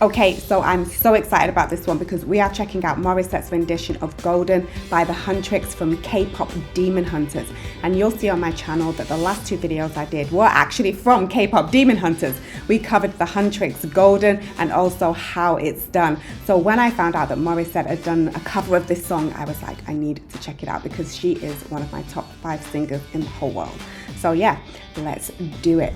Okay, so I'm so excited about this one because we are checking out Morissette's rendition of Golden by the Huntrix from K-Pop Demon Hunters. And you'll see on my channel that the last two videos I did were actually from K-Pop Demon Hunters. We covered the Huntrix Golden and also how it's done. So when I found out that Morissette had done a cover of this song, I was like, I need to check it out because she is one of my top 5 singers in the whole world. So yeah, let's do it.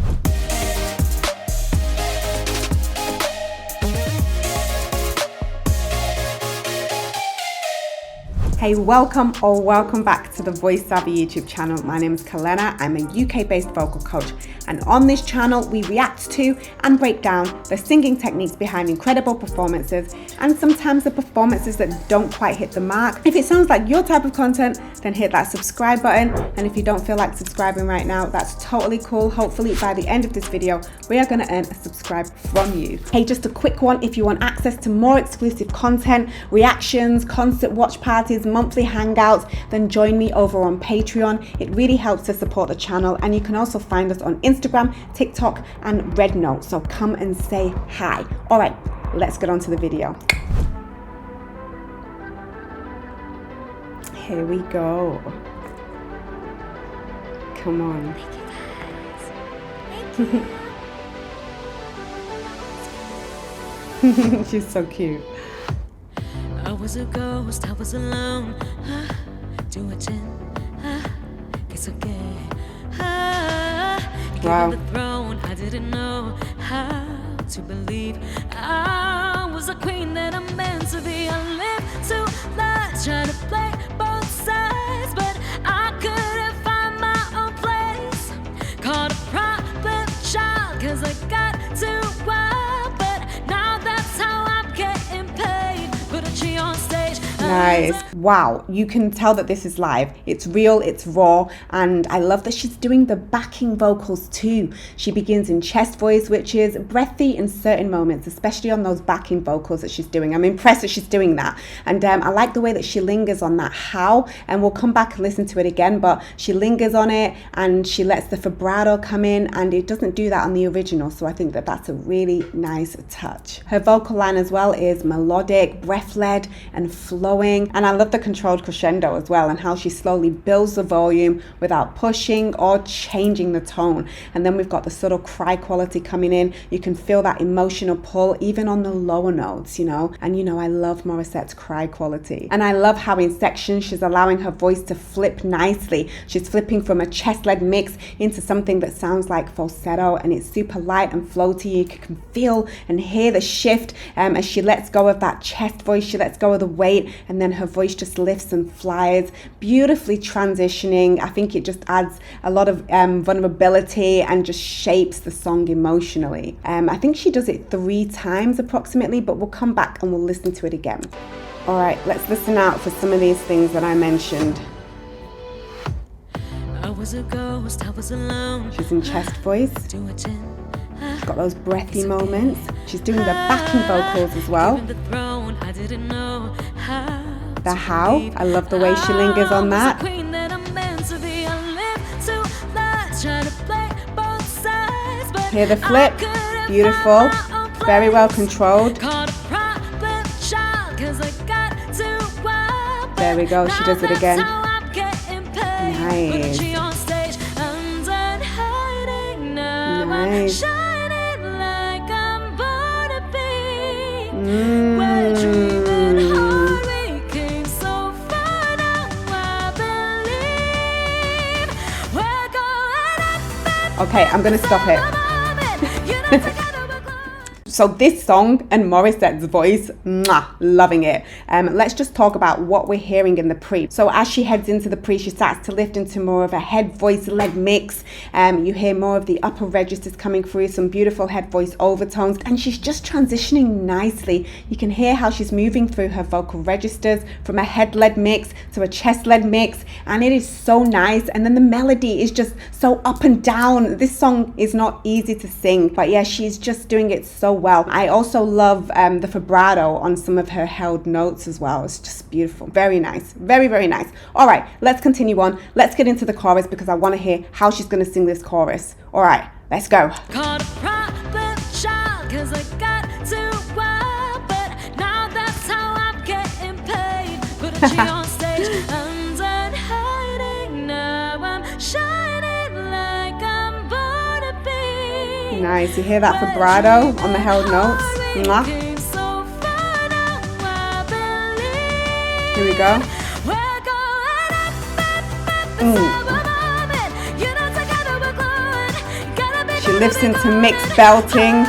Hey, welcome back to the Voice Savvy YouTube channel. My name is Kalena. I'm a UK-based vocal coach, and on this channel we react to and break down the singing techniques behind incredible performances and sometimes the performances that don't quite hit the mark. If it sounds like your type of content, then hit that subscribe button, and if you don't feel like subscribing right now, that's totally cool. Hopefully by the end of this video we are going to earn a subscribe from you. Hey, just a quick one: if you want access to more exclusive content, reactions, concert watch parties, monthly hangouts, then join me over on Patreon. It really helps to support the channel, and you can also find us on Instagram, TikTok and Rednote, so come and say hi. All right, let's get on to the video. Here we go. Come on. She's so cute. I was a ghost, I was alone. Do it in, it's okay. Wow. The throne, I didn't know how to believe I was a queen that I'm meant to be. I lived to lie, trying to play both sides, but I couldn't find my own place. Called a problem child, cause I got too wild, but now that's how I'm getting paid. Put a G on stage. Nice. Wow, you can tell that this is live. It's real, it's raw, and I love that she's doing the backing vocals too. She begins in chest voice, which is breathy in certain moments, especially on those backing vocals that she's doing. I'm impressed that she's doing that, and I like the way that she lingers on that how, and we'll come back and listen to it again, but she lingers on it and she lets the vibrato come in, and it doesn't do that on the original, so I think that that's a really nice touch. Her vocal line as well is melodic, breath-led and flowing, and I love the controlled crescendo as well, and how she slowly builds the volume without pushing or changing the tone. And then we've got the subtle cry quality coming in. You can feel that emotional pull even on the lower notes, you know. And you know, I love Morissette's cry quality, and I love how in sections she's allowing her voice to flip nicely. She's flipping from a chest-led mix into something that sounds like falsetto, and it's super light and floaty. You can feel and hear the shift as she lets go of that chest voice, she lets go of the weight, and then her voice just lifts and flies, beautifully transitioning. I think it just adds a lot of vulnerability and just shapes the song emotionally. I think she does it 3 times approximately, but we'll come back and we'll listen to it again. All right, let's listen out for some of these things that I mentioned. I was a ghost, I was alone. She's in chest voice. Do it in, She's got those breathy moments. She's doing the backing vocals as well. the throne, I didn't know how. The how, I love the way she lingers on that. Hear the flip, beautiful, very well controlled. There we go, she does it again. Nice. Nice. Okay, I'm gonna stop it. So this song and Morissette's voice, loving it. Let's just talk about what we're hearing in the pre. So as she heads into the pre, she starts to lift into more of a head voice led mix. You hear more of the upper registers coming through, some beautiful head voice overtones, and she's just transitioning nicely. You can hear how she's moving through her vocal registers from a head led mix to a chest led mix, and it is so nice. And then the melody is just so up and down. This song is not easy to sing, but yeah, she's just doing it so well. I also love the vibrato on some of her held notes as well. It's just beautiful. Very nice. Very, very nice. All right, let's continue on. Let's get into the chorus because I want to hear how she's going to sing this chorus. All right, let's go. Called a problem child, 'cause I got too wild. energy on stage. I'm done hiding now. I'm shining like I'm born to be. Nice. You hear that vibrato on the held notes? Mwah. Came so far now, I believe. Here we go. We're going up, it's our moment. You know, together we're glowing. Gotta be She lifts into mixed belting.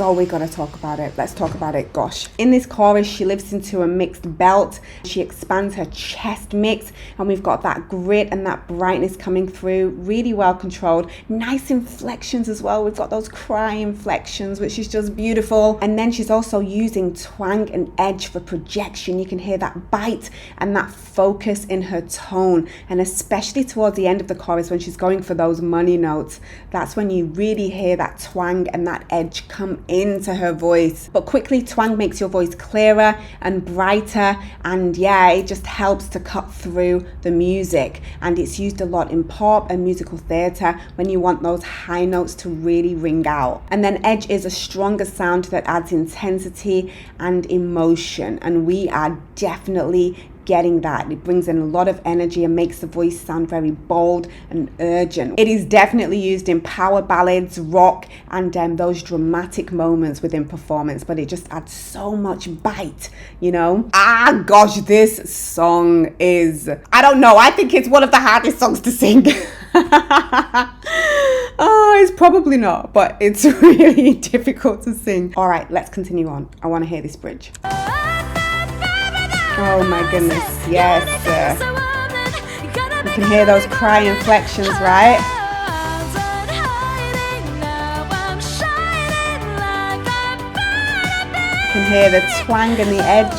Oh, we gotta talk about it. Let's talk about it. Gosh. In this chorus, she lifts into a mixed belt. She expands her chest mix, and we've got that grit and that brightness coming through. Really well controlled. Nice inflections as well. We've got those cry inflections, which is just beautiful. And then she's also using twang and edge for projection. You can hear that bite and that focus in her tone. And especially towards the end of the chorus, when she's going for those money notes, that's when you really hear that twang and that edge come into her voice. But quickly, twang makes your voice clearer and brighter, and yeah, it just helps to cut through the music. And it's used a lot in pop and musical theatre when you want those high notes to really ring out. And then edge is a stronger sound that adds intensity and emotion, and we are definitely getting that. It brings in a lot of energy and makes the voice sound very bold and urgent. It is definitely used in power ballads, rock, and those dramatic moments within performance, but it just adds so much bite, you know? Ah, gosh, this song is, I don't know, I think it's one of the hardest songs to sing. Oh, it's probably not, but it's really difficult to sing. All right, let's continue on. I want to hear this bridge. Oh my goodness, yes. You can hear those cry inflections, right? You can hear the twang and the edge.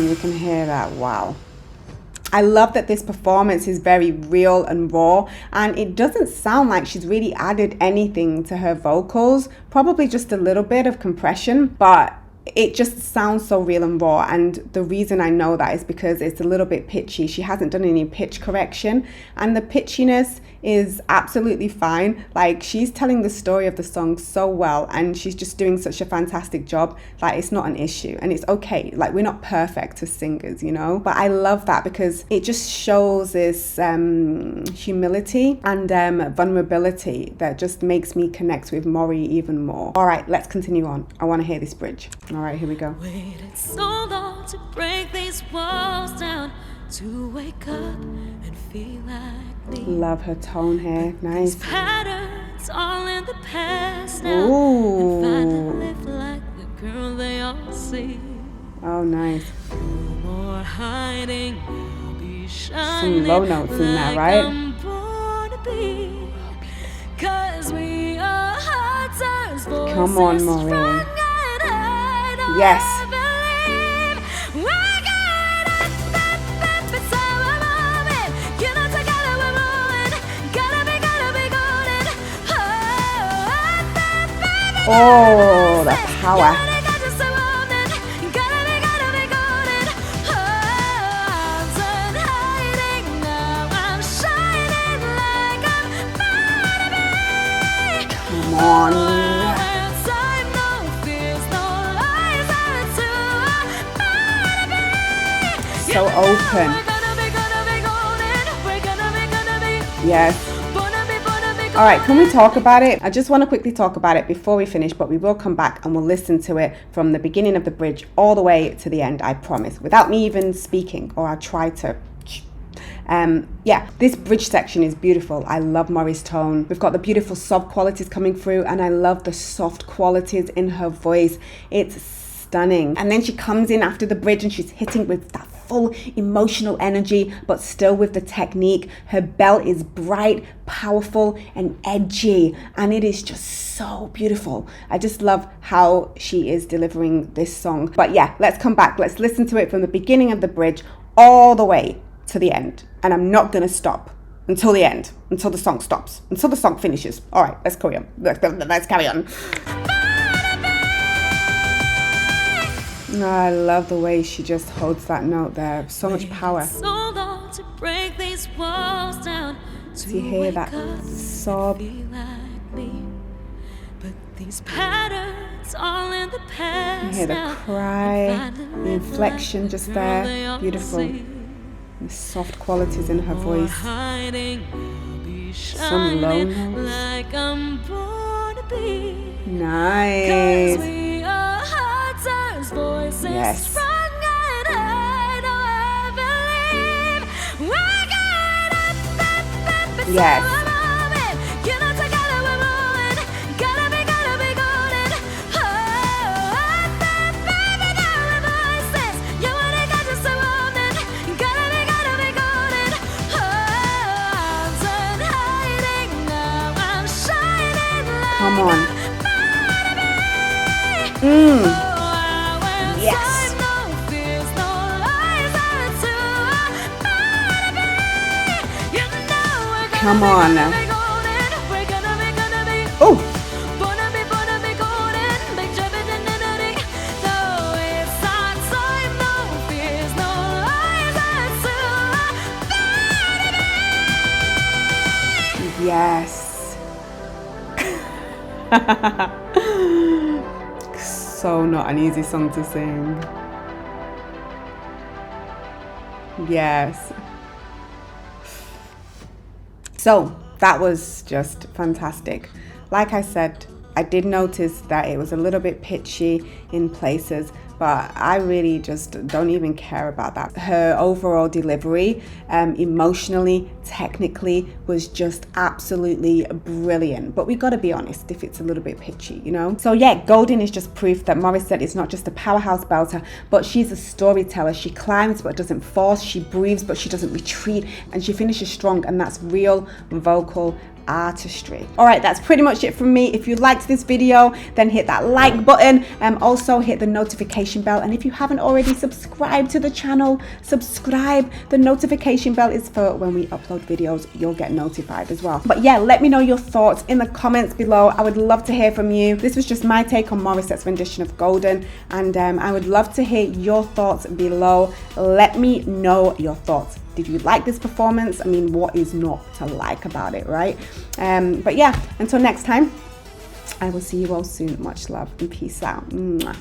You can hear that, wow. I love that this performance is very real and raw, and it doesn't sound like she's really added anything to her vocals, probably just a little bit of compression, but it just sounds so real and raw. And the reason I know that is because it's a little bit pitchy. She hasn't done any pitch correction, and the pitchiness is absolutely fine. Like, she's telling the story of the song so well, and she's just doing such a fantastic job. Like, it's not an issue, and it's okay. Like, we're not perfect as singers, you know, but I love that because it just shows this humility and vulnerability that just makes me connect with Mori even more. All right, let's continue on. I want to hear this bridge. All right, here we go. Waited so long to break these walls down, to wake up and feel like me. Love her tone here. Nice. These patterns all in the past now. Ooh. And finally live like the girl they all see. Oh, nice. No more hiding, we'll be shining. Some low notes in there, right? I'm born to be. 'Cause we are hunters, Come on, Mori. Yes. Oh, the power. Come on. So open. Yes. All right, can we talk about it? I just want to quickly talk about it before we finish, but we will come back and we'll listen to it from the beginning of the bridge all the way to the end, I promise, without me even speaking, or I'll try to. Yeah, this bridge section is beautiful. I love Mori's tone. We've got the beautiful soft qualities coming through, and I love the soft qualities in her voice. It's stunning. And then she comes in after the bridge and she's hitting with that full emotional energy, but still with the technique. Her belt is bright, powerful, and edgy, and it is just so beautiful. I just love how she is delivering this song. But yeah, let's come back. Let's listen to it from the beginning of the bridge all the way to the end. And I'm not gonna stop until the end, until the song stops, until the song finishes. All right, let's carry on. Let's carry on. Oh, I love the way she just holds that note there. So much power. So long to break these walls down. Do you hear that sob? But these patterns all in the past. You hear the cry, the inflection just there. Beautiful. The soft qualities in her voice. Some low notes. Like I'm born to be. Nice. Yes. Yes. Come on. Yes. Come on. Oh. Yes. So not an easy song to sing. Yes. So that was just fantastic. Like I said, I did notice that it was a little bit pitchy in places, but I really just don't even care about that. Her overall delivery, emotionally, technically, was just absolutely brilliant. But we gotta be honest, if it's a little bit pitchy, you know? So yeah, Golden is just proof that Morissette is not just a powerhouse belter, but she's a storyteller. She climbs but doesn't force, she breathes but she doesn't retreat, and she finishes strong, and that's real vocal artistry. All right, that's pretty much it from me. If you liked this video, then hit that like button, and also hit the notification bell. And if you haven't already subscribed to the channel, subscribe. The notification bell is for when we upload videos, you'll get notified as well. But yeah, let me know your thoughts in the comments below. I would love to hear from you. This was just my take on Morissette's rendition of Golden, and I would love to hear your thoughts below. Let me know your thoughts. Did you like this performance? I mean, what is not to like about it, right? But yeah, until next time, I will see you all soon. Much love and peace out. Mwah.